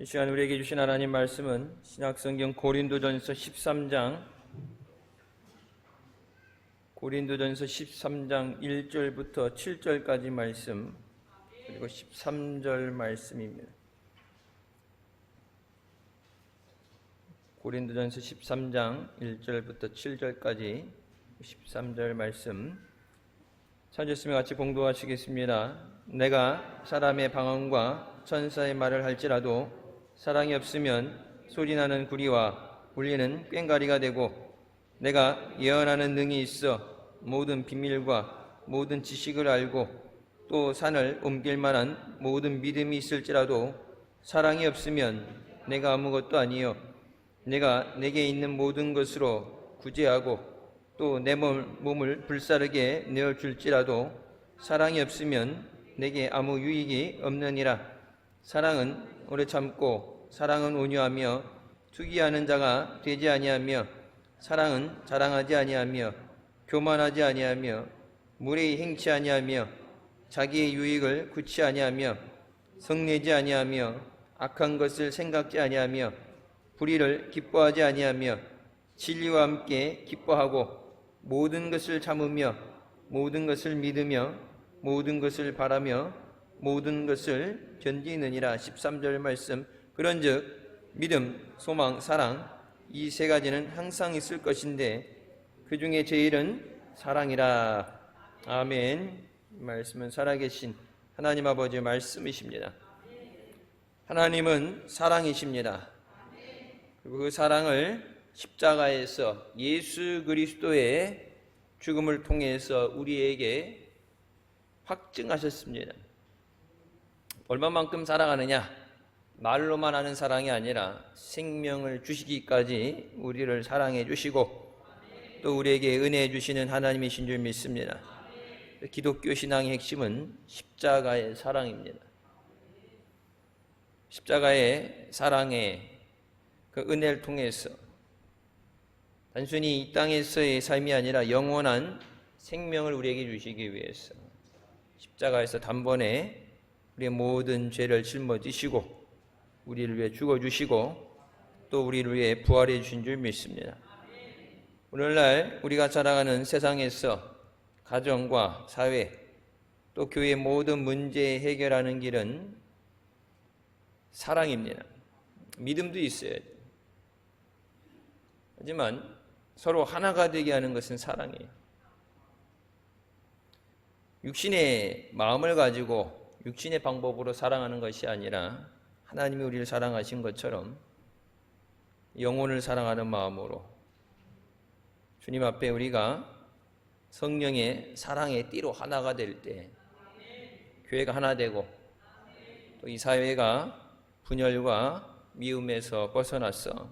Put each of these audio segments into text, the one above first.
이 시간 우리에게 주신 하나님 말씀은 신약성경 고린도전서 13장 1절부터 7절까지 말씀, 그리고 13절 말씀입니다. 고린도전서 13장 1절부터 7절까지 13절 말씀 찾으시면 같이 봉독하시겠습니다. 내가 사람의 방언과 천사의 말을 할지라도 사랑이 없으면 소리나는 구리와 울리는 꽹과리가 되고, 내가 예언하는 능이 있어 모든 비밀과 모든 지식을 알고 또 산을 옮길 만한 모든 믿음이 있을지라도 사랑이 없으면 내가 아무것도 아니요, 내가 내게 있는 모든 것으로 구제하고 또 내 몸을 불사르게 내어줄지라도 사랑이 없으면 내게 아무 유익이 없느니라. 사랑은 오래 참고 사랑은 온유하며 투기하는 자가 되지 아니하며, 사랑은 자랑하지 아니하며 교만하지 아니하며 무례히 행치 아니하며 자기의 유익을 굳이 아니하며 성내지 아니하며 악한 것을 생각지 아니하며 불의를 기뻐하지 아니하며 진리와 함께 기뻐하고 모든 것을 참으며 모든 것을 믿으며 모든 것을 바라며 모든 것을 견디느니라. 13절 말씀. 그런즉 믿음, 소망, 사랑, 이 세 가지는 항상 있을 것인데 그 중에 제일은 사랑이라. 아멘. 말씀은 살아계신 하나님 아버지의 말씀이십니다. 하나님은 사랑이십니다. 그리고 그 사랑을 십자가에서 예수 그리스도의 죽음을 통해서 우리에게 확증하셨습니다. 얼마만큼 사랑하느냐? 말로만 하는 사랑이 아니라 생명을 주시기까지 우리를 사랑해 주시고 또 우리에게 은혜 주시는 하나님이신 줄 믿습니다. 기독교 신앙의 핵심은 십자가의 사랑입니다. 십자가의 사랑의 그 은혜를 통해서 단순히 이 땅에서의 삶이 아니라 영원한 생명을 우리에게 주시기 위해서 십자가에서 단번에 우리의 모든 죄를 짊어지시고 우리를 위해 죽어주시고 또 우리를 위해 부활해 주신 줄 믿습니다. 오늘날 우리가 살아가는 세상에서 가정과 사회 또 교회의 모든 문제 해결하는 길은 사랑입니다. 믿음도 있어야 돼요. 하지만 서로 하나가 되게 하는 것은 사랑이에요. 육신의 마음을 가지고 육신의 방법으로 사랑하는 것이 아니라 하나님이 우리를 사랑하신 것처럼 영혼을 사랑하는 마음으로 주님 앞에 우리가 성령의 사랑의 띠로 하나가 될 때 교회가 하나 되고 또 이 사회가 분열과 미움에서 벗어나서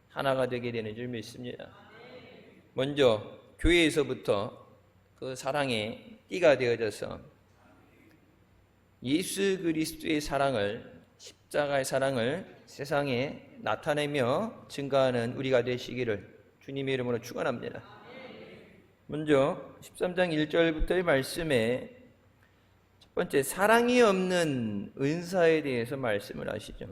하나가 되게 되는 줄 믿습니다. 먼저 교회에서부터 그 사랑의 띠가 되어져서 예수 그리스도의 사랑을, 십자가의 사랑을 세상에 나타내며 증거하는 우리가 되시기를 주님의 이름으로 축원합니다. 먼저 13장 1절부터의 말씀에 첫 번째 사랑이 없는 은사에 대해서 말씀을 하시죠.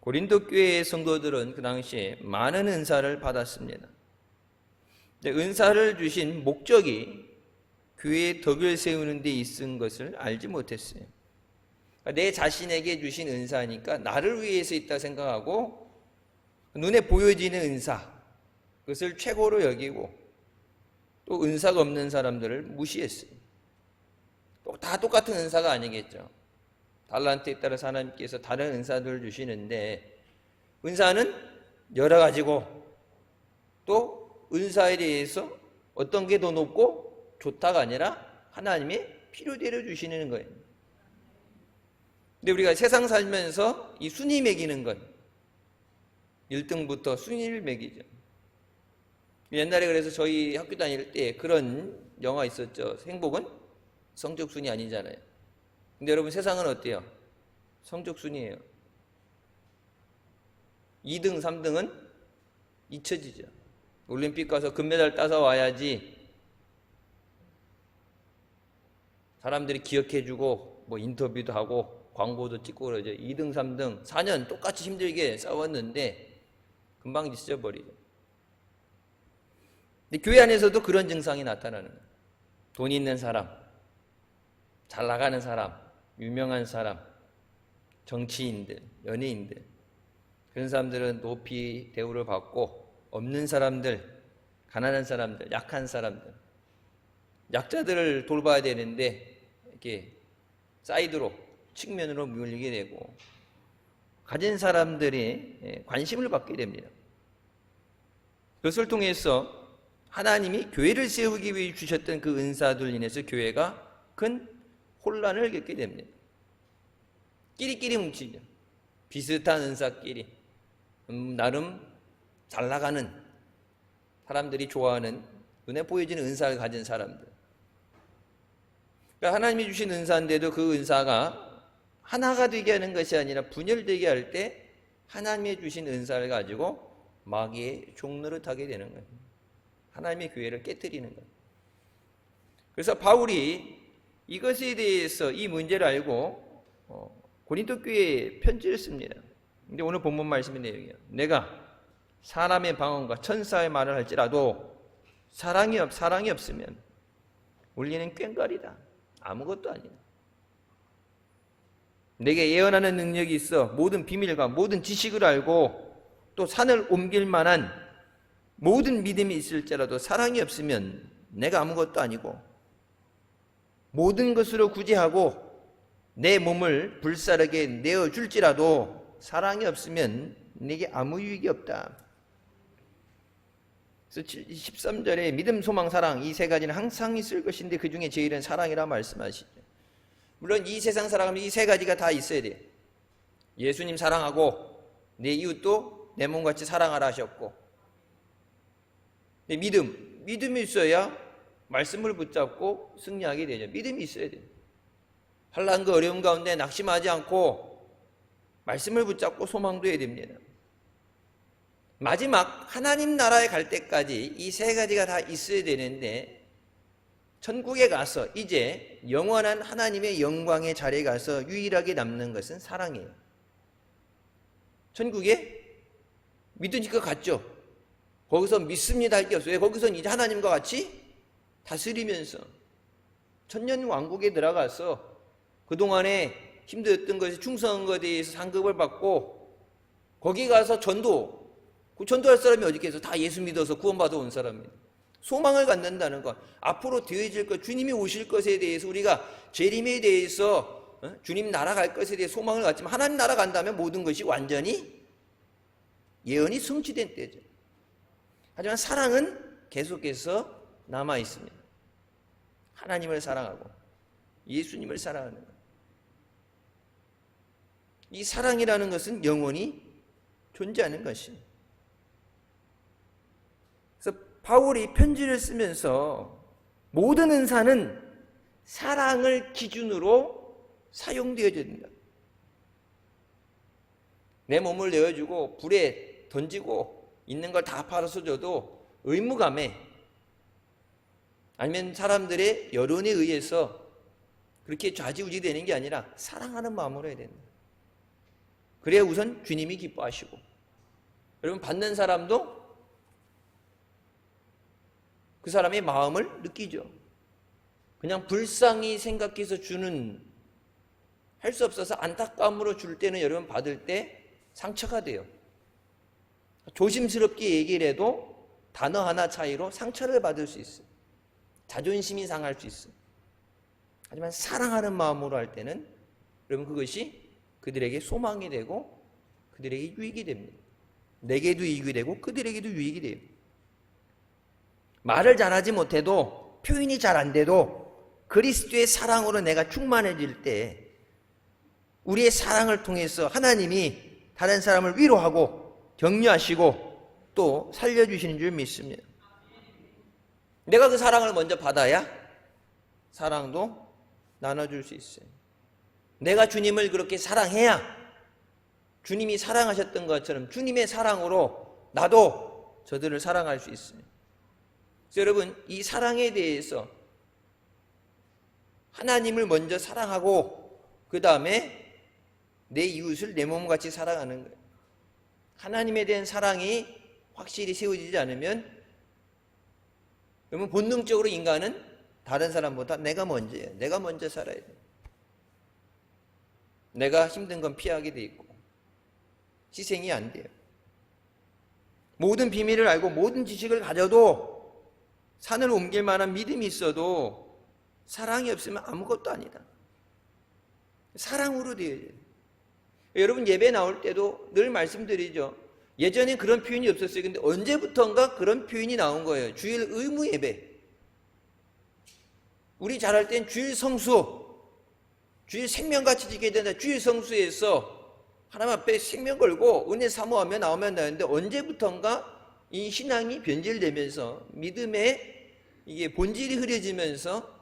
고린도 교회의 성도들은 그 당시에 많은 은사를 받았습니다. 은사를 주신 목적이 교회의 덕을 세우는 데 있은 것을 알지 못했어요. 내 자신에게 주신 은사니까 나를 위해서 있다 생각하고 눈에 보여지는 은사, 그것을 최고로 여기고 또 은사가 없는 사람들을 무시했어요. 또 다 똑같은 은사가 아니겠죠. 달란트에 따라서 하나님께서 다른 은사들을 주시는데 은사는 여러 가지고 또 은사에 대해서 어떤 게 더 높고 좋다가 아니라 하나님의 필요대로 주시는 거예요. 근데 우리가 세상 살면서 이 순위 매기는 건 1등부터 순위를 매기죠. 옛날에 그래서 저희 학교 다닐 때 그런 영화 있었죠. 행복은 성적순위 아니잖아요. 근데 여러분 세상은 어때요? 성적순위예요. 2등, 3등은 잊혀지죠. 올림픽 가서 금메달 따서 와야지 사람들이 기억해주고 뭐 인터뷰도 하고 광고도 찍고 그러죠. 2등, 3등, 4년 똑같이 힘들게 싸웠는데 금방 잊어버리죠. 근데 교회 안에서도 그런 증상이 나타나는 거예요. 돈 있는 사람, 잘 나가는 사람, 유명한 사람, 정치인들, 연예인들, 그런 사람들은 높이 대우를 받고, 없는 사람들, 가난한 사람들, 약한 사람들, 약자들을 돌봐야 되는데 이렇게 사이드로, 측면으로 밀리게 되고, 가진 사람들이 관심을 받게 됩니다. 그것을 통해서 하나님이 교회를 세우기 위해 주셨던 그 은사들 인해서 교회가 큰 혼란을 겪게 됩니다. 끼리끼리 뭉치죠. 비슷한 은사끼리, 나름 잘 나가는 사람들이 좋아하는, 눈에 보여지는 은사를 가진 사람들. 그러니까 하나님이 주신 은사인데도 그 은사가 하나가 되게 하는 것이 아니라 분열되게 할 때 하나님이 주신 은사를 가지고 마귀의 종노릇하게 되는 거예요. 하나님의 교회를 깨뜨리는 거예요. 그래서 바울이 이것에 대해서 이 문제를 알고 고린도 교회에 편지를 씁니다. 근데 오늘 본문 말씀의 내용이에요. 내가 사람의 방언과 천사의 말을 할지라도 사랑이 없으면 우리는 꽹과리다. 아무것도 아니다. 내게 예언하는 능력이 있어 모든 비밀과 모든 지식을 알고 또 산을 옮길 만한 모든 믿음이 있을지라도 사랑이 없으면 내가 아무것도 아니고, 모든 것으로 구제하고 내 몸을 불사르게 내어줄지라도 사랑이 없으면 내게 아무 유익이 없다. 그래서 13절에 믿음, 소망, 사랑 이 세 가지는 항상 있을 것인데 그 중에 제일은 사랑이라 말씀하시죠. 물론 이 세상 사랑하면 이 세 가지가 다 있어야 돼요. 예수님 사랑하고 내 이웃도 내 몸같이 사랑하라 하셨고, 믿음이 있어야 말씀을 붙잡고 승리하게 되죠. 믿음이 있어야 돼요. 환난 그 어려움 가운데 낙심하지 않고 말씀을 붙잡고 소망도 해야 됩니다. 마지막 하나님 나라에 갈 때까지 이 세 가지가 다 있어야 되는데, 천국에 가서 이제 영원한 하나님의 영광의 자리에 가서 유일하게 남는 것은 사랑이에요. 천국에 믿으니까 갔죠. 거기서 믿습니다 할 게 없어요. 거기서는 이제 하나님과 같이 다스리면서 천년 왕국에 들어가서 그동안에 힘들었던 것에 충성한 것에 대해서 상급을 받고, 거기 가서 전도할 사람이 어디 있겠어? 다 예수 믿어서 구원받아 온 사람입니다. 소망을 갖는다는 것, 앞으로 되어질 것, 주님이 오실 것에 대해서 우리가 재림에 대해서 주님 나라 갈 것에 대해 소망을 갖지만, 하나님 나라 간다면 모든 것이 완전히 예언이 성취된 때죠. 하지만 사랑은 계속해서 남아 있습니다. 하나님을 사랑하고 예수님을 사랑하는 것. 이 사랑이라는 것은 영원히 존재하는 것입니다. 그래서 바울이 편지를 쓰면서 모든 은사는 사랑을 기준으로 사용되어야 된다. 내 몸을 내어주고 불에 던지고 있는 걸 다 팔아서 줘도 의무감에, 아니면 사람들의 여론에 의해서 그렇게 좌지우지 되는 게 아니라 사랑하는 마음으로 해야 된다. 그래야 우선 주님이 기뻐하시고, 여러분 받는 사람도 그 사람의 마음을 느끼죠. 그냥 불쌍히 생각해서 주는, 할 수 없어서 안타까움으로 줄 때는 여러분 받을 때 상처가 돼요. 조심스럽게 얘기를 해도 단어 하나 차이로 상처를 받을 수 있어요. 자존심이 상할 수 있어요. 하지만 사랑하는 마음으로 할 때는 여러분 그것이 그들에게 소망이 되고 그들에게 유익이 됩니다. 내게도 유익이 되고 그들에게도 유익이 돼요. 말을 잘하지 못해도, 표현이 잘 안 돼도 그리스도의 사랑으로 내가 충만해질 때 우리의 사랑을 통해서 하나님이 다른 사람을 위로하고 격려하시고 또 살려주시는 줄 믿습니다. 내가 그 사랑을 먼저 받아야 사랑도 나눠줄 수 있어요. 내가 주님을 그렇게 사랑해야 주님이 사랑하셨던 것처럼 주님의 사랑으로 나도 저들을 사랑할 수 있어요. 그래서 여러분, 이 사랑에 대해서 하나님을 먼저 사랑하고 그 다음에 내 이웃을 내 몸같이 사랑하는 거예요. 하나님에 대한 사랑이 확실히 세워지지 않으면 그러면 본능적으로 인간은 다른 사람보다 내가 먼저예요. 내가 먼저 살아야 돼요. 내가 힘든 건 피하게 돼 있고 희생이 안 돼요. 모든 비밀을 알고 모든 지식을 가져도 산을 옮길 만한 믿음이 있어도 사랑이 없으면 아무것도 아니다. 사랑으로 되어야 돼요. 여러분 예배 나올 때도 늘 말씀드리죠. 예전에 그런 표현이 없었어요. 근데 언제부턴가 그런 표현이 나온 거예요. 주일 의무 예배. 우리 잘할 땐 주일 성수, 주일 생명같이 지켜야 된다. 주일 성수에서 하나님 앞에 생명 걸고 은혜 사모하며 나오면 되는데 언제부턴가 이 신앙이 변질되면서 믿음의 이게 본질이 흐려지면서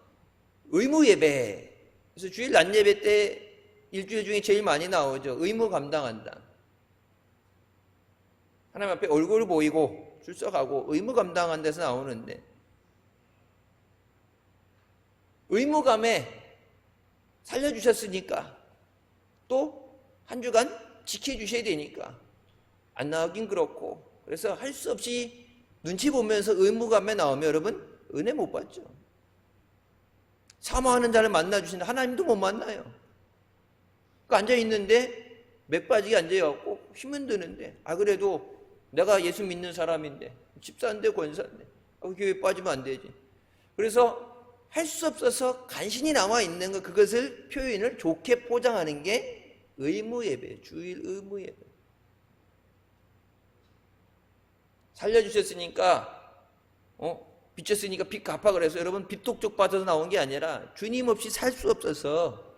의무 예배. 그래서 주일 낮 예배 때 일주일 중에 제일 많이 나오죠. 의무 감당한다. 하나님 앞에 얼굴 보이고 출석하고 의무 감당한 데서 나오는데 의무감에 살려주셨으니까 또 한 주간 지켜주셔야 되니까 안 나오긴 그렇고 그래서 할 수 없이 눈치 보면서 의무감에 나오면 여러분 은혜 못 받죠. 사모하는 자를 만나주신다. 하나님도 못 만나요. 앉아있는데 맥 빠지게 앉아갖고 힘은 드는데 그래도 내가 예수 믿는 사람인데 집사인데 권사인데 교회 빠지면 안 되지. 그래서 할 수 없어서 간신히 남아있는 것 그것을 표현을 좋게 포장하는 게 의무 예배, 주일 의무 예배. 살려주셨으니까 빚졌으니까 빚 갚아 그래서 여러분 빚 독촉 받아서 나온 게 아니라 주님 없이 살 수 없어서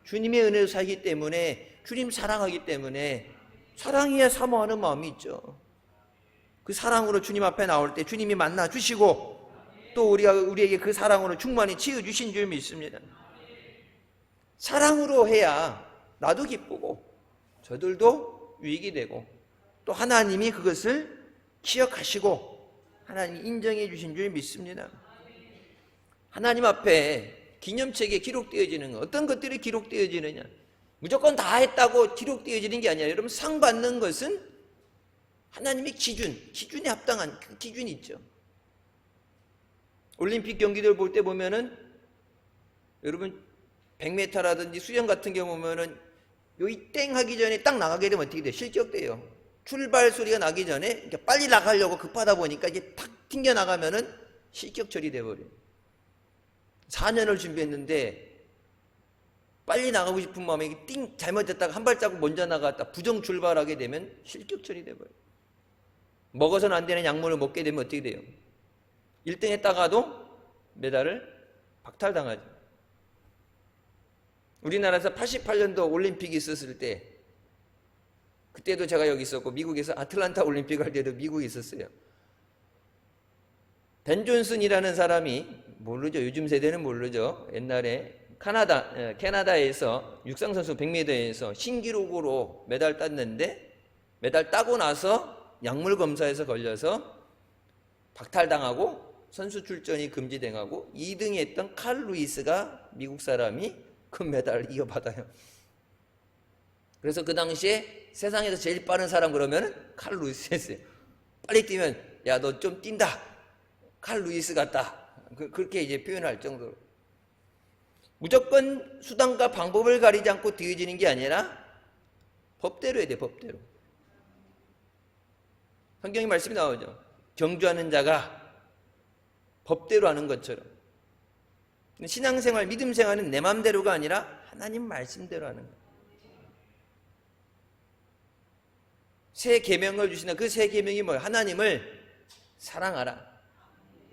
주님의 은혜로 살기 때문에 주님 사랑하기 때문에 사랑해야 사모하는 마음이 있죠. 그 사랑으로 주님 앞에 나올 때 주님이 만나 주시고 또 우리에게 그 사랑으로 충만히 치유주신 줄 믿습니다. 사랑으로 해야 나도 기쁘고 저들도 유익이 되고 또 하나님이 그것을 기억하시고 하나님이 인정해 주신 줄 믿습니다. 하나님 앞에 기념책에 기록되어지는 것, 어떤 것들이 기록되어지느냐, 무조건 다 했다고 기록되어지는 게 아니라 여러분 상 받는 것은 하나님의 기준에 합당한 그 기준이 있죠. 올림픽 경기들 볼 때 보면은 여러분 100m라든지 수영 같은 경우 보면은 여기 땡 하기 전에 딱 나가게 되면 어떻게 돼요? 실격돼요. 출발 소리가 나기 전에 빨리 나가려고 급하다 보니까 이게 탁 튕겨 나가면은 실격 처리돼 버려요. 4년을 준비했는데 빨리 나가고 싶은 마음에 띵 잘못됐다가 한 발자국 먼저 나갔다 부정 출발하게 되면 실격 처리돼 버려요. 먹어서는 안 되는 약물을 먹게 되면 어떻게 돼요? 1등 했다가도 메달을 박탈당하죠. 우리나라에서 88년도 올림픽이 있었을 때 그때도 제가 여기 있었고 미국에서 아틀란타 올림픽 할 때도 미국에 있었어요. 벤 존슨이라는 사람이 모르죠. 요즘 세대는 모르죠. 옛날에 캐나다에서 육상선수 100m에서 신기록으로 메달 땄는데 메달 따고 나서 약물 검사에서 걸려서 박탈당하고 선수 출전이 금지당하고 2등 했던 칼 루이스가 미국 사람이 금메달을 이어받아요. 그래서 그 당시에 세상에서 제일 빠른 사람 그러면 칼 루이스였어요. 빨리 뛰면 야 너 좀 뛴다. 칼 루이스 같다. 그렇게 이제 표현할 정도로. 무조건 수단과 방법을 가리지 않고 되어지는 게 아니라 법대로 해야 돼. 법대로. 성경에 말씀이 나오죠. 경주하는 자가 법대로 하는 것처럼. 신앙생활, 믿음생활은 내 마음대로가 아니라 하나님 말씀대로 하는 거예요. 새 계명을 주시나 그 새 계명이 뭐예요? 하나님을 사랑하라.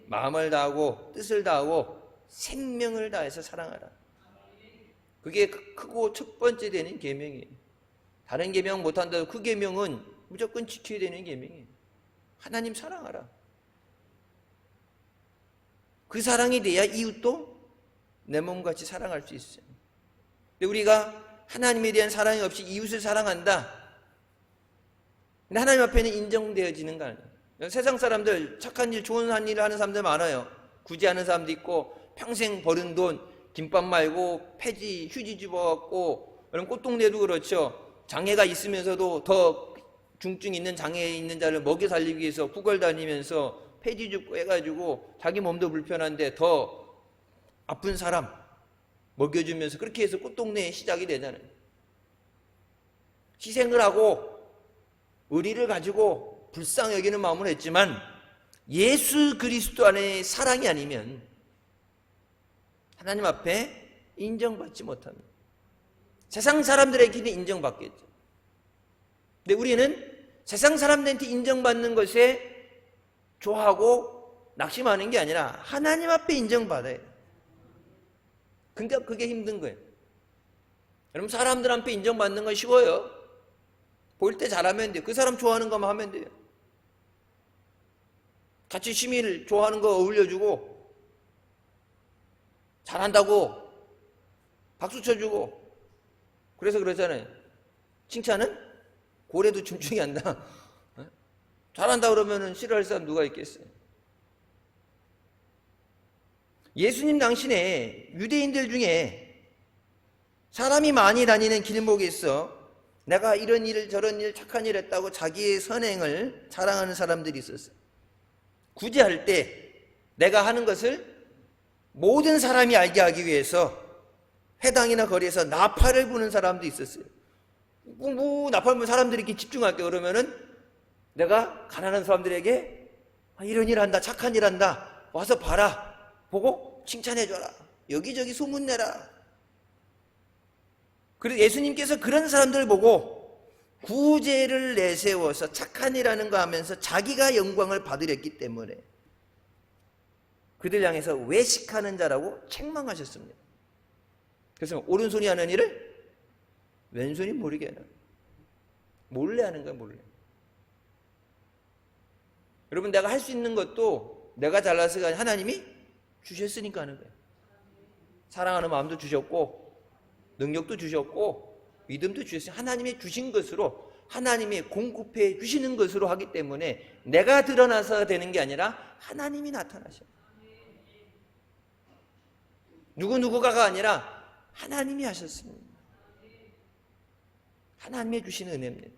마음을 다하고 뜻을 다하고 생명을 다해서 사랑하라. 그게 크고 첫 번째 되는 계명이에요. 다른 계명 못한다고 그 계명은 무조건 지켜야 되는 계명이에요. 하나님 사랑하라. 그 사랑이 돼야 이웃도 내 몸같이 사랑할 수 있어요. 근데 우리가 하나님에 대한 사랑이 없이 이웃을 사랑한다. 근데 하나님 앞에는 인정되어지는 거 아니에요. 세상 사람들 착한 일, 좋은 일을 하는 사람들 많아요. 굳이 하는 사람도 있고 평생 버는 돈 김밥 말고 폐지, 휴지 집어갖고 그럼 꽃동네도 그렇죠. 장애가 있으면서도 더 중증 있는 장애 있는 자를 먹여 살리기 위해서 구걸 다니면서 폐지 줍고 해가지고 자기 몸도 불편한데 더 아픈 사람 먹여주면서 그렇게 해서 꽃동네에 시작이 되잖아요. 희생을 하고 의리를 가지고 불쌍히 여기는 마음을 했지만 예수 그리스도 안에 사랑이 아니면 하나님 앞에 인정받지 못합니다. 세상 사람들에게는 인정받겠죠. 근데 우리는 세상 사람들한테 인정받는 것에 좋아하고 낙심하는 게 아니라 하나님 앞에 인정받아야 돼요. 그러니까 그게 힘든 거예요. 여러분 사람들 앞에 인정받는 건 쉬워요. 볼 때 잘하면 돼요. 그 사람 좋아하는 것만 하면 돼요. 같이 취미를 좋아하는 거 어울려주고 잘한다고 박수 쳐주고 그래서 그러잖아요. 칭찬은 고래도 춤추게 한다. 잘한다 그러면 싫어할 사람 누가 있겠어요? 예수님 당신에 유대인들 중에 사람이 많이 다니는 길목에서 내가 이런 일 저런 일 착한 일 했다고 자기의 선행을 자랑하는 사람들이 있었어요. 구제할 때 내가 하는 것을 모든 사람이 알게 하기 위해서 회당이나 거리에서 나팔을 부는 사람도 있었어요. 나팔 부는 사람들이 이렇게 집중할게 그러면은 내가 가난한 사람들에게 이런 일 한다 착한 일 한다 와서 봐라 보고 칭찬해줘라 여기저기 소문내라. 그래서 예수님께서 그런 사람들을 보고 구제를 내세워서 착한 일하는 거 하면서 자기가 영광을 받으렸기 때문에 그들 향해서 외식하는 자라고 책망하셨습니다. 그래서 오른손이 하는 일을 왼손이 모르게 하는 몰래 하는 거야 몰래. 여러분 내가 할 수 있는 것도 내가 잘나서가 아니라 하나님이 주셨으니까 하는 거예요. 사랑하는 마음도 주셨고 능력도 주셨고 믿음도 주셨어요. 하나님이 주신 것으로 하나님이 공급해 주시는 것으로 하기 때문에 내가 드러나서 되는 게 아니라 하나님이 나타나셔요. 누구누구가가 아니라 하나님이 하셨습니다. 하나님이 주시는 은혜입니다.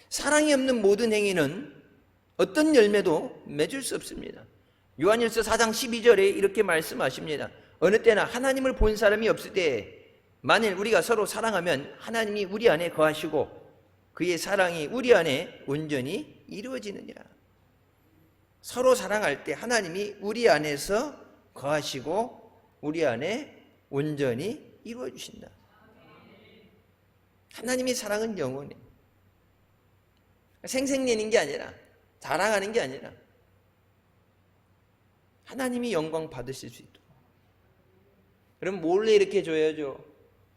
사랑이 없는 모든 행위는 어떤 열매도 맺을 수 없습니다. 요한일서 4장 12절에 이렇게 말씀하십니다. 어느 때나 하나님을 본 사람이 없을 때 만일 우리가 서로 사랑하면 하나님이 우리 안에 거하시고 그의 사랑이 우리 안에 온전히 이루어지느니라. 서로 사랑할 때 하나님이 우리 안에서 거하시고 우리 안에 온전히 이루어 주신다. 하나님의 사랑은 영원해. 생색내는 게 아니라 자랑하는 게 아니라 하나님이 영광 받으실 수 있도록. 그럼 몰래 이렇게 줘야죠.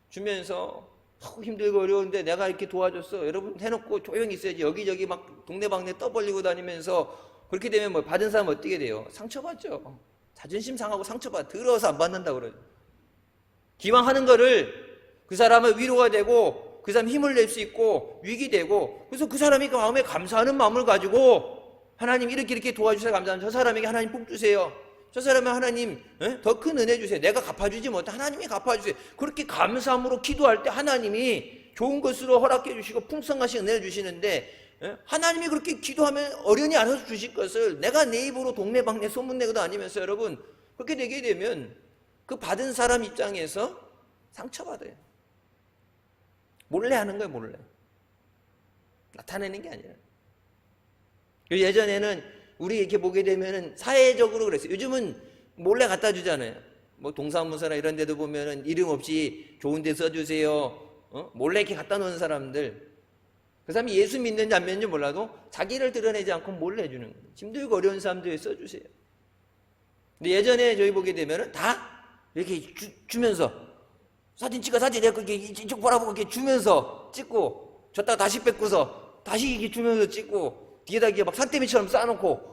주면서 힘들고 어려운데 내가 이렇게 도와줬어. 여러분 해놓고 조용히 있어야지. 여기저기 막 동네방네 떠벌리고 다니면서 그렇게 되면 뭐 받은 사람 어떻게 돼요? 상처받죠. 자존심 상하고 상처받아. 더러워서 안 받는다 그러죠. 기왕 하는 거를 그 사람의 위로가 되고 그 사람 힘을 낼 수 있고 위기되고 그래서 그 사람이 그 마음에 감사하는 마음을 가지고 하나님 이렇게 도와주셔서 감사합니다. 저 사람에게 하나님 복 주세요. 저 사람은 하나님 더 큰 은혜 주세요. 내가 갚아주지 못해 하나님이 갚아주세요. 그렇게 감사함으로 기도할 때 하나님이 좋은 것으로 허락해 주시고 풍성하신 은혜를 주시는데 하나님이 그렇게 기도하면 어련히 알아서 주실 것을 내가 내 입으로 동네방네 소문내고 다니면서 여러분 그렇게 되게 되면 그 받은 사람 입장에서 상처받아요. 몰래 하는 거예요. 몰래. 나타내는 게 아니라. 예전에는 우리 이렇게 보게 되면은 사회적으로 그랬어요. 요즘은 몰래 갖다 주잖아요. 뭐 동사무소나 이런 데도 보면은 이름 없이 좋은 데 써주세요. 몰래 이렇게 갖다 놓은 사람들. 그 사람이 예수 믿는지 안 믿는지 몰라도 자기를 드러내지 않고 몰래 해주는 거예요. 힘들고 어려운 사람들 써주세요. 근데 예전에 저희 보게 되면은 다 이렇게 주면서 사진 찍어 사진 내가 이렇게 이쪽 바라보고 이렇게 주면서 찍고 줬다가 다시 뺏고서 다시 이렇게 주면서 찍고 뒤에다 이게 막 산더미처럼 쌓아놓고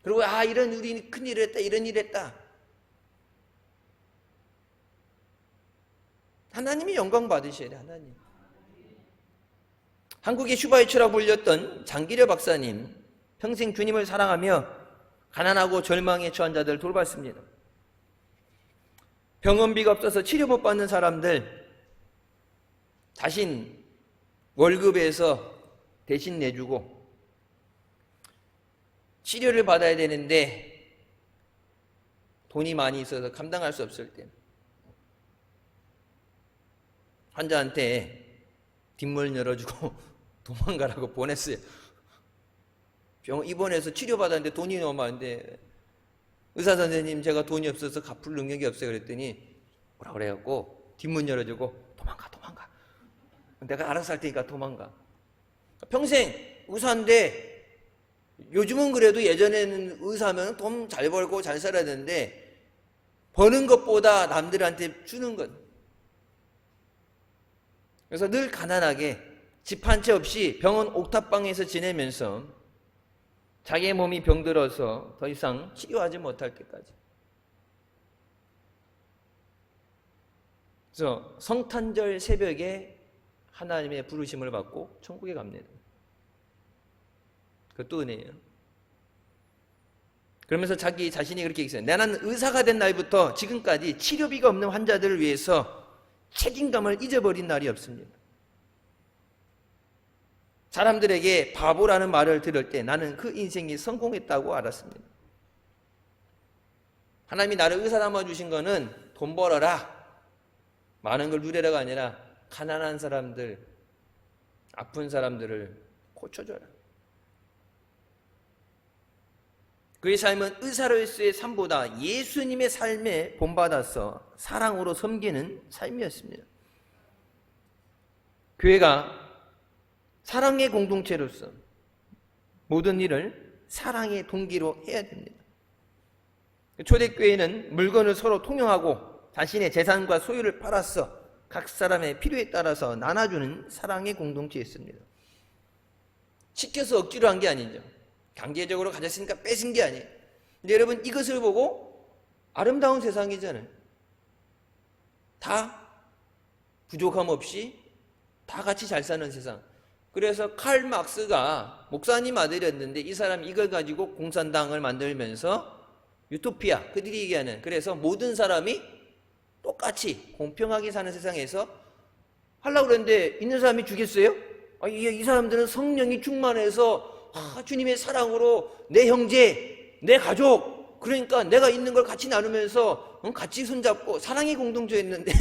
그리고 이런 우리 큰일을 했다 이런 일 했다. 하나님이 영광 받으셔야 돼. 하나님. 한국의 슈바이처라고 불렸던 장기려 박사님 평생 주님을 사랑하며 가난하고 절망에 처한 자들을 돌봤습니다. 병원비가 없어서 치료 못 받는 사람들 자신 월급에서 대신 내주고 치료를 받아야 되는데 돈이 많이 있어서 감당할 수 없을 때 환자한테 뒷문 열어주고 도망가라고 보냈어요. 병원 입원해서 치료받았는데 돈이 너무 많은데 의사 선생님 제가 돈이 없어서 갚을 능력이 없어요. 그랬더니 뭐라 그래갖고 뒷문 열어주고 도망가. 내가 알아서 할 테니까 도망가. 평생 의사인데 요즘은 그래도 예전에는 의사면 돈 잘 벌고 잘 살아야 되는데 버는 것보다 남들한테 주는 것. 그래서 늘 가난하게 집 한 채 없이 병원 옥탑방에서 지내면서 자기의 몸이 병들어서 더 이상 치료하지 못할 때까지. 그래서 성탄절 새벽에 하나님의 부르심을 받고 천국에 갑니다. 그것도 은혜예요. 그러면서 자기 자신이 그렇게 얘기했어요. 나는 의사가 된 날부터 지금까지 치료비가 없는 환자들을 위해서 책임감을 잊어버린 날이 없습니다. 사람들에게 바보라는 말을 들을 때 나는 그 인생이 성공했다고 알았습니다. 하나님이 나를 의사 삼아주신 거는 돈 벌어라, 많은 걸 누려라가 아니라 가난한 사람들, 아픈 사람들을 고쳐줘라. 그의 삶은 의사로서의 삶보다 예수님의 삶에 본받아서 사랑으로 섬기는 삶이었습니다. 교회가 사랑의 공동체로서 모든 일을 사랑의 동기로 해야 됩니다. 초대교회는 물건을 서로 통용하고 자신의 재산과 소유를 팔아서 각 사람의 필요에 따라서 나눠주는 사랑의 공동체였습니다. 시켜서 억지로 한 게 아니죠. 강제적으로 가졌으니까 뺏은 게 아니에요. 근데 여러분 이것을 보고 아름다운 세상이잖아요. 다 부족함 없이 다 같이 잘 사는 세상. 그래서 칼 막스가 목사님 아들이었는데 이 사람이 이걸 가지고 공산당을 만들면서 유토피아, 그들이 얘기하는, 그래서 모든 사람이 똑같이 공평하게 사는 세상에서 하려고 그랬는데 있는 사람이 주겠어요? 이 사람들은 성령이 충만해서 주님의 사랑으로 내 형제, 내 가족, 그러니까 내가 있는 걸 같이 나누면서 같이 손잡고 사랑의 공동체였는데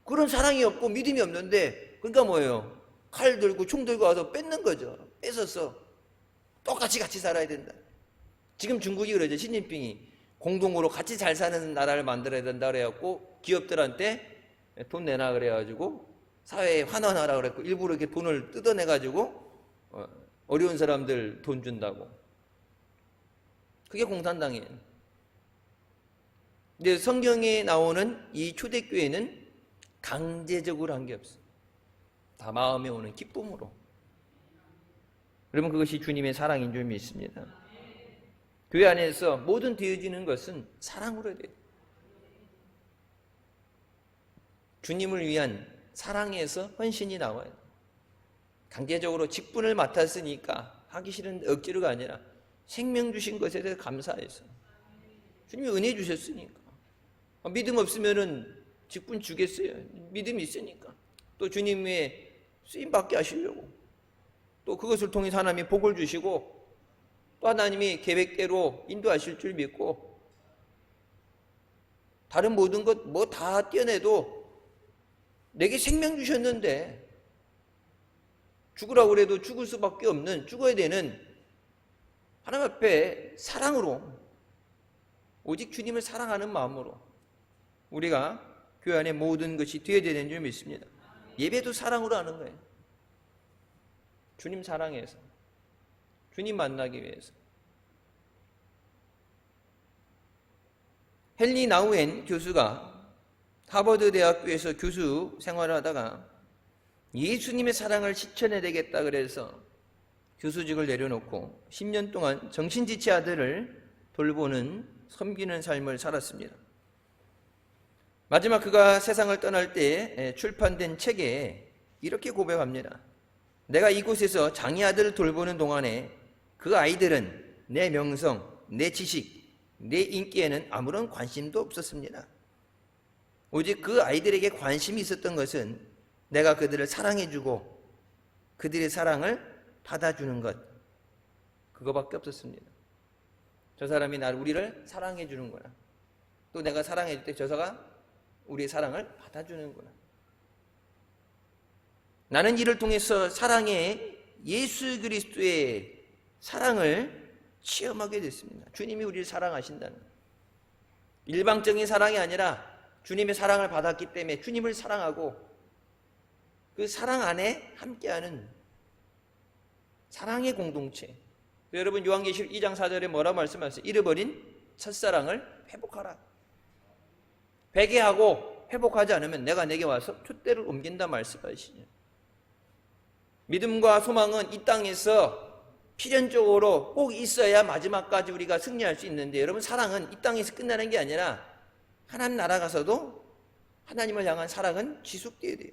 그런 사랑이 없고 믿음이 없는데, 그러니까 뭐예요? 칼 들고 총 들고 와서 뺏는 거죠. 뺏어서 똑같이 살아야 된다. 지금 중국이 그러죠. 시진핑이 공동으로 같이 잘 사는 나라를 만들어야 된다 그래갖고 기업들한테 돈 내놔 그래가지고 사회에 환원하라 그랬고 일부러 이렇게 돈을 뜯어내가지고 어려운 사람들 돈 준다고. 그게 공산당이에요. 근데 성경에 나오는 이 초대교회는 강제적으로 한 게 없어요. 다 마음에 오는 기쁨으로. 여러분 그것이 주님의 사랑인 줄 믿습니다. 교회 안에서 모든 되어지는 것은 사랑으로 돼요. 주님을 위한 사랑에서 헌신이 나와요. 강제적으로 직분을 맡았으니까 하기 싫은데 억지로가 아니라 생명 주신 것에 대해서 감사해서 주님이 은혜 주셨으니까. 믿음 없으면은 직분 주겠어요. 믿음이 있으니까. 또 주님의 쓰임 받게 하시려고. 또 그것을 통해 하나님이 복을 주시고 또 하나님이 계획대로 인도하실 줄 믿고, 다른 모든 것 뭐 다 떼어내도 내게 생명 주셨는데 죽으라고 그래도 죽을 수밖에 없는, 죽어야 되는 하나님 앞에 사랑으로, 오직 주님을 사랑하는 마음으로 우리가 교회 안에 모든 것이 되어야 되는 줄 믿습니다. 예배도 사랑으로 하는 거예요. 주님 사랑해서, 주님 만나기 위해서. 헨리 나우엔 교수가 하버드 대학교에서 교수 생활을 하다가 예수님의 사랑을 실천해야 되겠다 그래서 교수직을 내려놓고 10년 동안 정신지체 아들을 돌보는 섬기는 삶을 살았습니다. 마지막 그가 세상을 떠날 때 출판된 책에 이렇게 고백합니다. 내가 이곳에서 장애 아들을 돌보는 동안에 그 아이들은 내 명성, 내 지식, 내 인기에는 아무런 관심도 없었습니다. 오직 그 아이들에게 관심이 있었던 것은 내가 그들을 사랑해주고 그들의 사랑을 받아주는 것, 그거밖에 없었습니다. 저 사람이 우리를 사랑해주는구나. 또 내가 사랑해줄 때 저서가 우리의 사랑을 받아주는구나. 나는 이를 통해서 사랑의 예수 그리스도의 사랑을 체험하게 됐습니다. 주님이 우리를 사랑하신다는 일방적인 사랑이 아니라 주님의 사랑을 받았기 때문에 주님을 사랑하고 그 사랑 안에 함께하는 사랑의 공동체. 여러분 요한계시록 2장 4절에 뭐라고 말씀하셨어요? 잃어버린 첫사랑을 회복하라. 회개하고 회복하지 않으면 내가 내게 와서 촛대를 옮긴다 말씀하시죠. 믿음과 소망은 이 땅에서 필연적으로 꼭 있어야 마지막까지 우리가 승리할 수 있는데, 여러분 사랑은 이 땅에서 끝나는 게 아니라 하나님 나라 가서도 하나님을 향한 사랑은 지속돼야 돼요.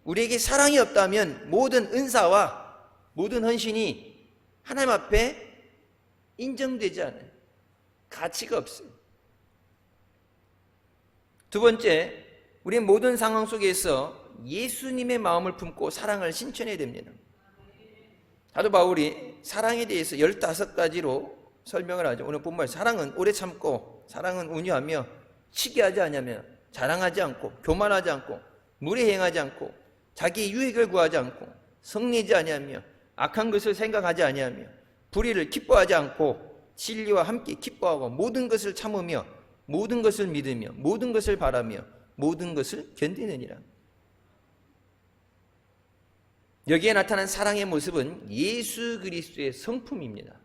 우리에게 사랑이 없다면 모든 은사와 모든 헌신이 하나님 앞에 인정되지 않아요. 가치가 없어요. 두 번째, 우리는 모든 상황 속에서 예수님의 마음을 품고 사랑을 실천해야 됩니다. 사도 바울이 사랑에 대해서 15가지로 설명을 하죠. 오늘 본문 사랑은 오래 참고, 사랑은 온유하며, 치기하지 않으며, 자랑하지 않고, 교만하지 않고, 무례 행하지 않고, 자기 유익을 구하지 않고, 성내지 아니하며, 악한 것을 생각하지 아니하며, 불의를 기뻐하지 않고, 진리와 함께 기뻐하고, 모든 것을 참으며, 모든 것을 믿으며, 모든 것을 바라며, 모든 것을 견디느니라. 여기에 나타난 사랑의 모습은 예수 그리스도의 성품입니다.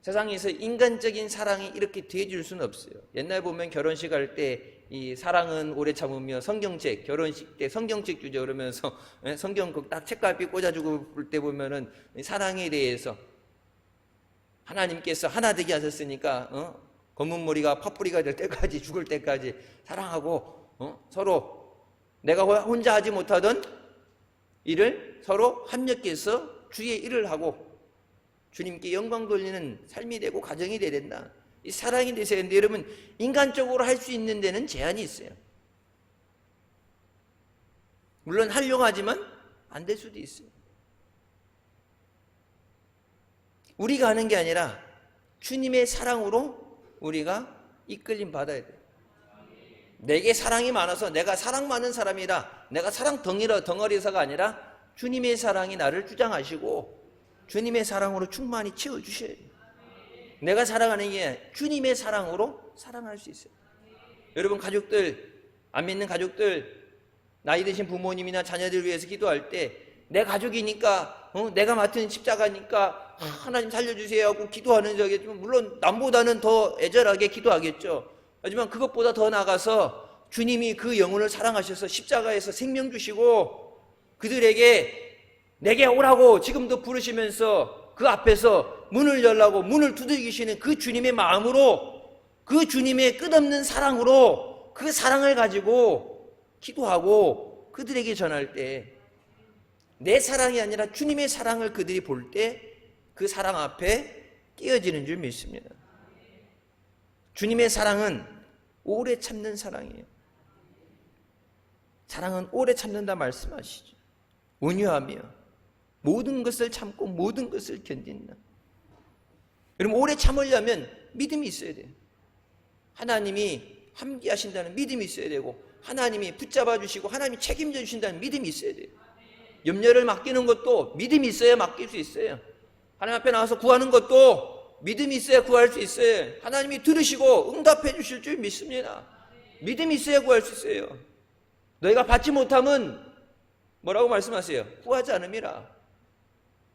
세상에서 인간적인 사랑이 이렇게 대해줄 수는 없어요. 옛날 보면 결혼식 할 때 이 사랑은 오래 참으며, 성경책, 결혼식 때 성경책 주죠 그러면서 성경 딱 책갈피 꽂아주고 볼 때 보면은 사랑에 대해서 하나님께서 하나 되게 하셨으니까 검은 머리가 팥뿌리가 될 때까지, 죽을 때까지 사랑하고 서로 내가 혼자 하지 못하던 일을 서로 협력해서 주의 일을 하고 주님께 영광 돌리는 삶이 되고 가정이 되야 된다. 이 사랑이 되셔야 되는데, 여러분 인간적으로 할 수 있는 데는 제한이 있어요. 물론 하려고 하지만 안 될 수도 있어요. 우리가 하는 게 아니라 주님의 사랑으로 우리가 이끌림 받아야 돼요. 내게 사랑이 많아서 내가 사랑 많은 사람이라, 내가 사랑 덩어리서가 아니라 주님의 사랑이 나를 주장하시고 주님의 사랑으로 충만히 채워주셔야 돼요. 내가 사랑하는 게 주님의 사랑으로 사랑할 수 있어요. 여러분 가족들, 안 믿는 가족들, 나이 드신 부모님이나 자녀들 위해서 기도할 때 내 가족이니까 내가 맡은 십자가니까 하나님 살려주세요 하고 기도하는 적이 물론 남보다는 더 애절하게 기도하겠죠. 하지만 그것보다 더 나아가서 주님이 그 영혼을 사랑하셔서 십자가에서 생명 주시고 그들에게 내게 오라고 지금도 부르시면서 그 앞에서 문을 열라고 문을 두들기시는 그 주님의 마음으로, 그 주님의 끝없는 사랑으로 그 사랑을 가지고 기도하고 그들에게 전할 때 내 사랑이 아니라 주님의 사랑을 그들이 볼 때 그 사랑 앞에 끼어지는 줄 믿습니다. 주님의 사랑은 오래 참는 사랑이에요. 사랑은 오래 참는다 말씀하시죠. 온유하며 모든 것을 참고 모든 것을 견딘다. 여러분 오래 참으려면 믿음이 있어야 돼요. 하나님이 함께 하신다는 믿음이 있어야 되고, 하나님이 붙잡아 주시고 하나님이 책임져 주신다는 믿음이 있어야 돼요. 염려를 맡기는 것도 믿음이 있어야 맡길 수 있어요. 하나님 앞에 나와서 구하는 것도 믿음이 있어야 구할 수 있어요. 하나님이 들으시고 응답해 주실 줄 믿습니다. 믿음이 있어야 구할 수 있어요. 너희가 받지 못하면 뭐라고 말씀하세요? 구하지 않음이라.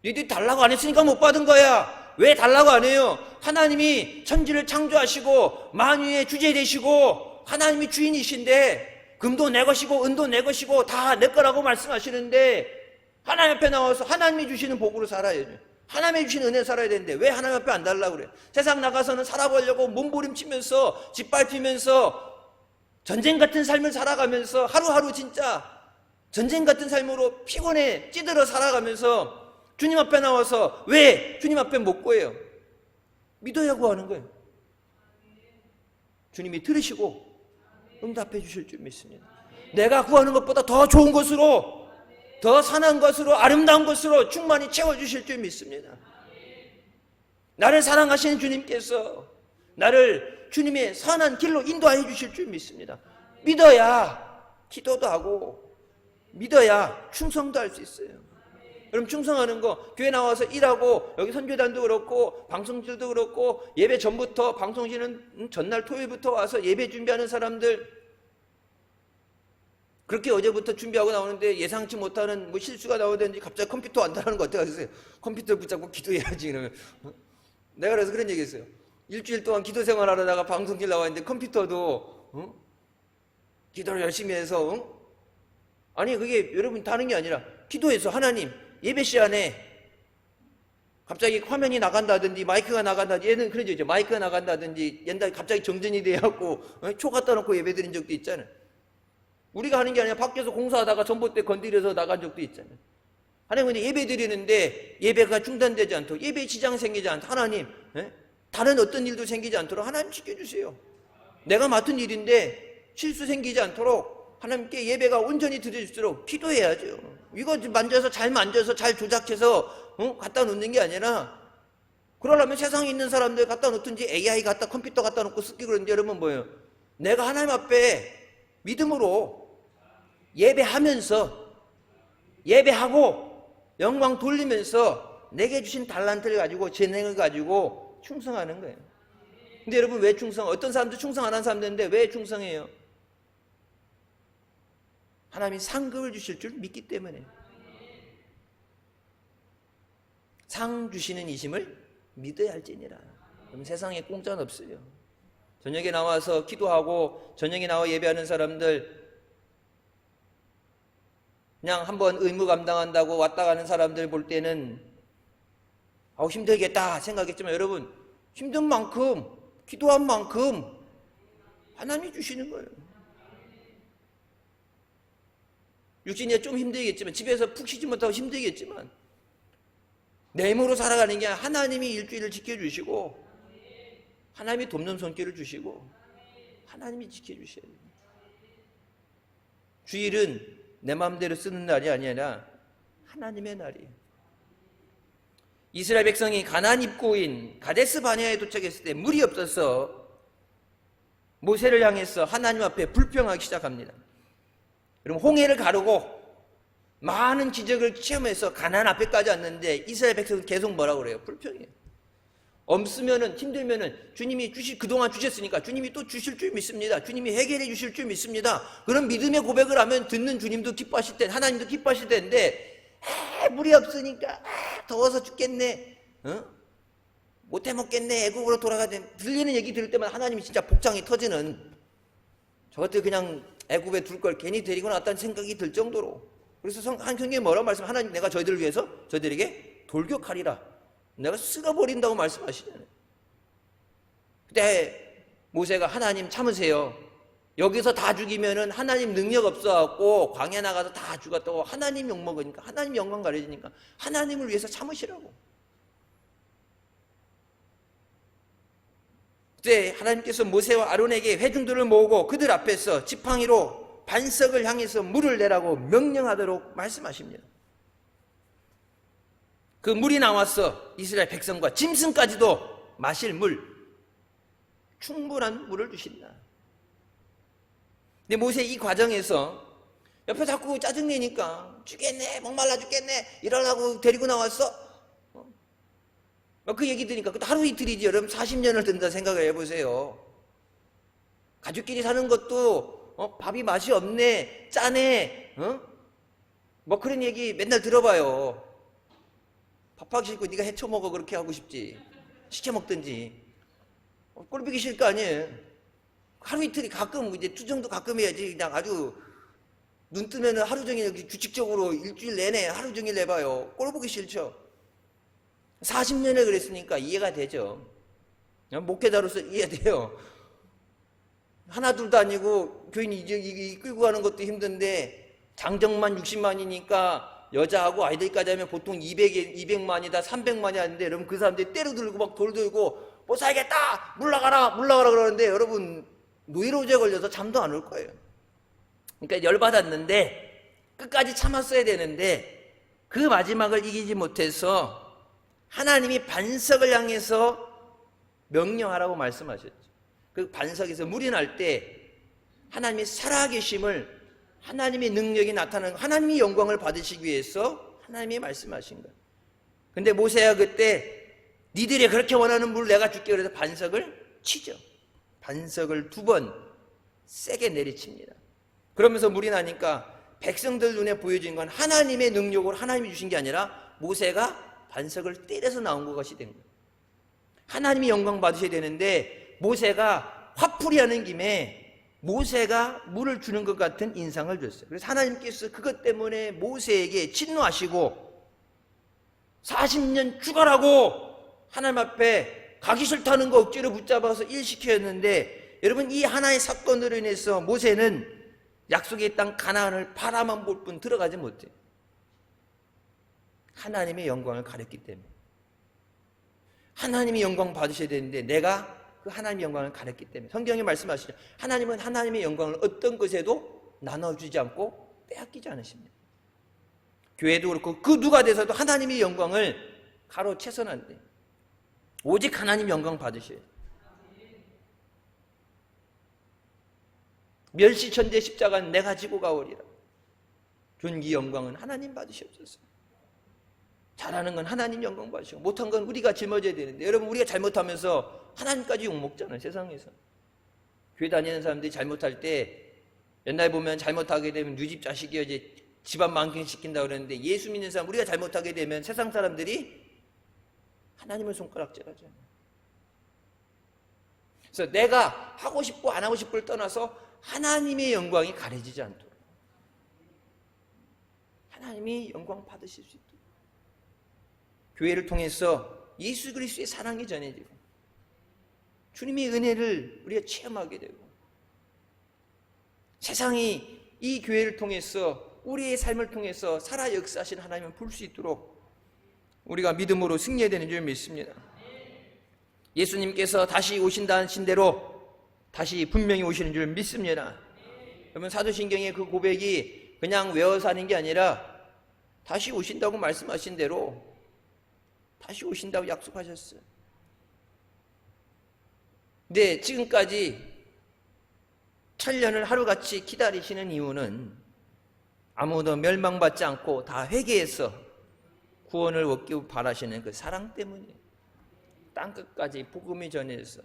너희들이 달라고 안 했으니까 못 받은 거야. 왜 달라고 안 해요? 하나님이 천지를 창조하시고 만유의 주제 되시고 하나님이 주인이신데, 금도 내 것이고 은도 내 것이고 다 내 거라고 말씀하시는데 하나님 앞에 나와서 하나님이 주시는 복으로 살아야죠. 하나님이 주신 은혜 살아야 되는데 왜 하나님 앞에 안 달라고 그래요? 세상 나가서는 살아보려고 몸부림치면서 짓밟히면서 전쟁 같은 삶을 살아가면서 하루하루 진짜 전쟁 같은 삶으로 피곤해 찌들어 살아가면서 주님 앞에 나와서 왜 주님 앞에 못 구해요? 믿어야 구하는 거예요. 주님이 들으시고 응답해 주실 줄 믿습니다. 내가 구하는 것보다 더 좋은 것으로, 더 선한 것으로, 아름다운 것으로 충만히 채워주실 줄 믿습니다. 나를 사랑하시는 주님께서 나를 주님의 선한 길로 인도해 주실 줄 믿습니다. 믿어야 기도도 하고, 믿어야 충성도 할 수 있어요. 그럼 충성하는 거, 교회 나와서 일하고, 여기 선교단도 그렇고 방송실도 그렇고, 예배 전부터, 방송실은 전날 토요일부터 와서 예배 준비하는 사람들, 그렇게 어제부터 준비하고 나오는데 예상치 못하는 뭐 실수가 나오든지 갑자기 컴퓨터 안 달라는 거 어떡하겠어요? 컴퓨터 붙잡고 기도해야지 그러면. 내가 그래서 그런 얘기 했어요. 일주일 동안 기도 생활하다가 방송실 나왔는데 컴퓨터도 기도를 열심히 해서 아니 그게 여러분 다른 게 아니라 기도해서 하나님 예배 시간에 갑자기 화면이 나간다든지 마이크가 나간다든지, 얘는 그러죠. 마이크가 나간다든지 옛날에 갑자기 정전이 돼갖고 초 갖다 놓고 예배 드린 적도 있잖아요. 우리가 하는 게 아니라 밖에서 공사하다가 전봇대 건드려서 나간 적도 있잖아요. 하나님 예배 드리는데 예배가 중단되지 않도록, 예배 지장 생기지 않도록 하나님, 다른 어떤 일도 생기지 않도록 하나님 지켜주세요. 내가 맡은 일인데 실수 생기지 않도록 하나님께 예배가 온전히 드릴 수 있도록 기도해야죠. 이거 만져서 잘 조작해서 갖다 놓는 게 아니라, 그러려면 세상에 있는 사람들 갖다 놓든지 AI 갖다 컴퓨터 갖다 놓고 쓰기 그러는데, 여러분 뭐예요? 내가 하나님 앞에 믿음으로 예배하면서, 예배하고 영광 돌리면서 내게 주신 달란트를 가지고, 재능을 가지고 충성하는 거예요. 근데 여러분 왜 어떤 사람들 충성 안 하는 사람들인데 왜 충성해요? 하나님이 상급을 주실 줄 믿기 때문에. 상 주시는 이심을 믿어야 할지니라. 그럼 세상에 공짜는 없어요. 저녁에 나와서 기도하고 저녁에 나와 예배하는 사람들, 그냥 한번 의무 감당한다고 왔다 가는 사람들 볼 때는 힘들겠다 생각했지만, 여러분 힘든 만큼, 기도한 만큼 하나님이 주시는 거예요. 육신이 좀 힘들겠지만, 집에서 푹 쉬지 못하고 힘들겠지만, 내 힘으로 살아가는 게 아니라 하나님이 일주일을 지켜주시고, 하나님이 돕는 손길을 주시고, 하나님이 지켜주셔야 돼요. 주일은 내 마음대로 쓰는 날이 아니라 하나님의 날이에요. 이스라엘 백성이 가나안 입구인 가데스 바네아에 도착했을 때 물이 없어서 모세를 향해서 하나님 앞에 불평하기 시작합니다. 그럼 홍해를 가르고 많은 기적을 체험해서 가나안 앞에까지 왔는데 이스라엘 백성은 계속 뭐라고 그래요? 불평해요. 없으면은, 힘들면은 주님이 그동안 주셨으니까 주님이 또 주실 줄 믿습니다. 주님이 해결해 주실 줄 믿습니다. 그런 믿음의 고백을 하면 듣는 주님도 기뻐하실 때, 하나님도 기뻐하실 텐데, 물이 없으니까 더워서 죽겠네, 못해 먹겠네, 애국으로 돌아가야, 들리는 얘기 들을 때마다 하나님이 진짜 복장이 터지는, 저것들 그냥 애국에 둘 걸 괜히 데리고 나왔다는 생각이 들 정도로. 그래서 성경에 뭐라고 말씀하면, 하나님 내가 저희들을 위해서 저희들에게 돌격하리라, 내가 쓸어버린다고 말씀하시잖아요. 그때 모세가 하나님 참으세요. 여기서 다 죽이면은 하나님 능력 없어갖고 광야 나가서 다 죽었다고 하나님 욕먹으니까, 하나님 영광 가려지니까 하나님을 위해서 참으시라고. 그때 하나님께서 모세와 아론에게 회중들을 모으고 그들 앞에서 지팡이로 반석을 향해서 물을 내라고 명령하도록 말씀하십니다. 그 물이 나왔어. 이스라엘 백성과 짐승까지도 마실 물, 충분한 물을 주신다. 근데 모세 이 과정에서 옆에 자꾸 짜증내니까, 죽겠네, 목말라 죽겠네, 이러라고 데리고 나왔어? 그 얘기 들으니까 하루 이틀이지 여러분 40년을 든다 생각을 해보세요. 가족끼리 사는 것도 밥이 맛이 없네, 짜네, 뭐 그런 얘기 맨날 들어봐요. 밥하기 싫고 네가 해쳐 먹어, 그렇게 하고 싶지, 시켜 먹든지. 꼴보기 싫을 거 아니에요. 하루 이틀이 가끔, 이제 투정도 가끔 해야지. 그냥 아주 눈 뜨면 하루 종일 규칙적으로 일주일 내내 하루 종일 해봐요. 꼴보기 싫죠. 40년을 그랬으니까 이해가 되죠. 목회자로서 이해돼요. 하나 둘도 아니고 교인이 이끌고 가는 것도 힘든데, 장정만 60만이니까 여자하고 아이들까지 하면 보통 200만이다 300만이 하는데, 여러분 그 사람들이 때려 들고 막 돌 들고 못 살겠다, 물러가라 그러는데, 여러분 노이로제 걸려서 잠도 안 올 거예요. 그러니까 열받았는데 끝까지 참았어야 되는데 그 마지막을 이기지 못해서 하나님이 반석을 향해서 명령하라고 말씀하셨죠. 그 반석에서 물이 날 때 하나님의 살아계심을, 하나님의 능력이 나타나는, 하나님의 영광을 받으시기 위해서 하나님이 말씀하신 거예요. 근데 모세가 그때 니들이 그렇게 원하는 물 내가 줄게 그래서 반석을 치죠. 반석을 2번 세게 내리칩니다. 그러면서 물이 나니까 백성들 눈에 보여진 건 하나님의 능력으로 하나님이 주신 게 아니라 모세가 반석을 때려서 나온 것이 된 거예요. 하나님이 영광 받으셔야 되는데 모세가 화풀이 하는 김에 모세가 물을 주는 것 같은 인상을 줬어요. 그래서 하나님께서 그것 때문에 모세에게 진노하시고 40년 죽어라고 하나님 앞에 가기 싫다는 거 억지로 붙잡아서 일시켰는데, 여러분 이 하나의 사건으로 인해서 모세는 약속의 땅 가나안을 바라만 볼 뿐 들어가지 못해요. 하나님의 영광을 가렸기 때문에. 하나님의 영광 받으셔야 되는데 내가 그 하나님의 영광을 가렸기 때문에. 성경이 말씀하시죠. 하나님은 하나님의 영광을 어떤 것에도 나눠주지 않고 빼앗기지 않으십니다. 교회도 그렇고 그 누가 돼서도 하나님의 영광을 가로채서는 안 돼요. 오직 하나님 영광 받으셔야 돼요. 멸시천대 십자가는 내가 지고 가오리라. 존귀 영광은 하나님 받으시옵소서. 잘하는 건 하나님 영광 받으시고 못한 건 우리가 짊어져야 되는데, 여러분 우리가 잘못하면서 하나님까지 욕먹잖아요. 세상에서 교회 다니는 사람들이 잘못할 때 옛날 보면 잘못하게 되면 네 집 자식이어지 집안 망신시킨다 그러는데, 예수 믿는 사람 우리가 잘못하게 되면 세상 사람들이 하나님을 손가락질하잖아요. 그래서 내가 하고 싶고 안 하고 싶고를 떠나서 하나님의 영광이 가려지지 않도록 하나님이 영광 받으실 수 있도록 교회를 통해서 예수 그리스도의 사랑이 전해지고 주님의 은혜를 우리가 체험하게 되고 세상이 이 교회를 통해서 우리의 삶을 통해서 살아 역사하신 하나님을 볼 수 있도록 우리가 믿음으로 승리해야 되는 줄 믿습니다. 예수님께서 다시 오신다는 신대로 다시 분명히 오시는 줄 믿습니다. 여러분 사도신경의 그 고백이 그냥 외워서 하는 게 아니라 다시 오신다고 말씀하신 대로 다시 오신다고 약속하셨어요. 근데 지금까지 천년을 하루같이 기다리시는 이유는 아무도 멸망받지 않고 다 회개해서 구원을 얻기 바라시는 그 사랑 때문이에요. 땅끝까지 복음이 전해져서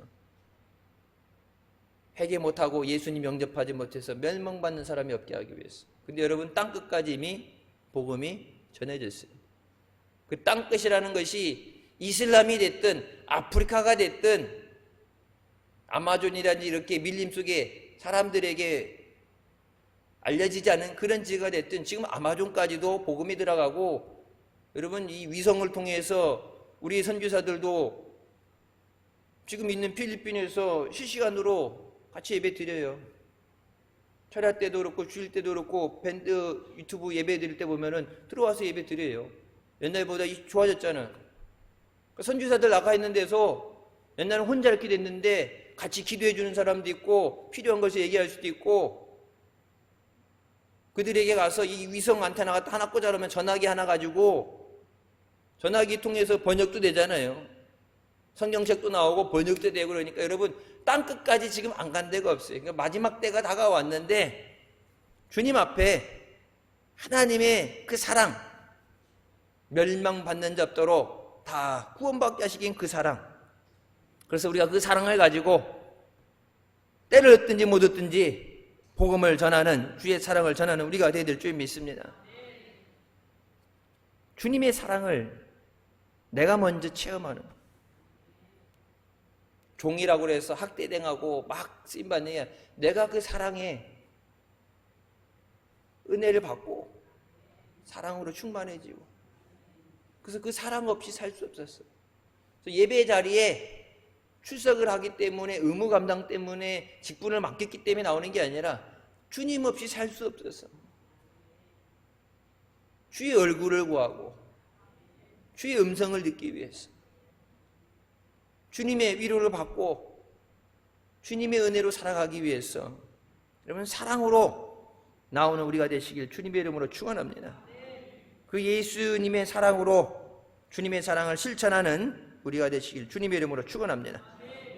회개 못하고 예수님 영접하지 못해서 멸망받는 사람이 없게 하기 위해서. 근데 여러분 땅끝까지 이미 복음이 전해졌어요. 그 땅끝이라는 것이 이슬람이 됐든 아프리카가 됐든 아마존이라든지 이렇게 밀림 속에 사람들에게 알려지지 않은 그런 지가 됐든 지금 아마존까지도 복음이 들어가고, 여러분 이 위성을 통해서 우리 선교사들도 지금 있는 필리핀에서 실시간으로 같이 예배 드려요. 철야 때도 그렇고 주일 때도 그렇고 밴드 유튜브 예배 드릴 때 보면은 들어와서 예배 드려요. 옛날보다 좋아졌잖아요. 선교사들 나가 있는 데서 옛날은 혼자 이렇게 됐는데 같이 기도해 주는 사람도 있고 필요한 것을 얘기할 수도 있고, 그들에게 가서 이 위성 안테나가 하나 꽂아놓으면 전화기 하나 가지고 전화기 통해서 번역도 되잖아요. 성경책도 나오고 번역도 되고. 그러니까 여러분 땅끝까지 지금 안 간 데가 없어요. 그러니까 마지막 때가 다가왔는데 주님 앞에 하나님의 그 사랑, 멸망받는 자 없도록 다 구원받게 하시긴 그 사랑. 그래서 우리가 그 사랑을 가지고 때를 얻든지 못 얻든지 복음을 전하는, 주의 사랑을 전하는 우리가 되어야 될 줄 믿습니다. 주님의 사랑을 내가 먼저 체험하는, 종이라고 해서 학대당하고 막 쓰임받는 게, 내가 그 사랑에 은혜를 받고 사랑으로 충만해지고, 그래서 그 사랑 없이 살 수 없었어요. 그래서 예배 자리에 출석을 하기 때문에, 의무 감당 때문에, 직분을 맡겼기 때문에 나오는 게 아니라 주님 없이 살 수 없었어. 주의 얼굴을 구하고 주의 음성을 듣기 위해서, 주님의 위로를 받고 주님의 은혜로 살아가기 위해서 여러분 사랑으로 나오는 우리가 되시길 주님의 이름으로 축원합니다. 그 예수님의 사랑으로 주님의 사랑을 실천하는 우리가 되시길 주님의 이름으로 축원합니다.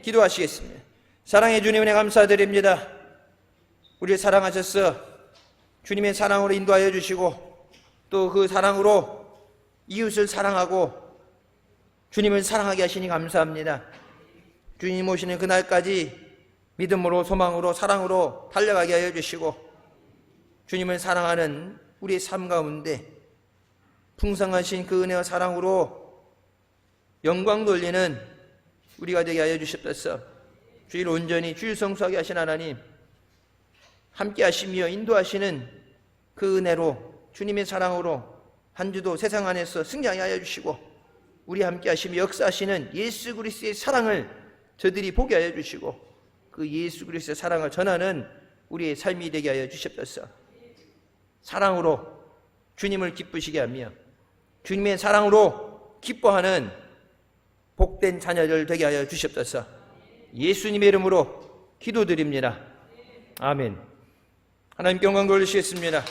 기도하시겠습니다. 사랑해 주님 은혜 감사드립니다. 우리를 사랑하셔서 주님의 사랑으로 인도하여 주시고 또 그 사랑으로 이웃을 사랑하고 주님을 사랑하게 하시니 감사합니다. 주님 오시는 그날까지 믿음으로 소망으로 사랑으로 달려가게 하여 주시고 주님을 사랑하는 우리의 삶 가운데 풍성하신 그 은혜와 사랑으로 영광 돌리는 우리가 되게 하여 주시옵소서. 주일 온전히 주일 성수하게 하신 하나님 함께 하시며 인도하시는 그 은혜로 주님의 사랑으로 한 주도 세상 안에서 승리하게 하여 주시고 우리 함께 하시며 역사하시는 예수 그리스도의 사랑을 저들이 보게 하여 주시고 그 예수 그리스도의 사랑을 전하는 우리의 삶이 되게 하여 주시옵소서. 사랑으로 주님을 기쁘시게 하며 주님의 사랑으로 기뻐하는 복된 자녀들 되게 하여 주시옵소서. 예수님의 이름으로 기도드립니다. 아멘. 하나님께 영광 돌리시겠습니다.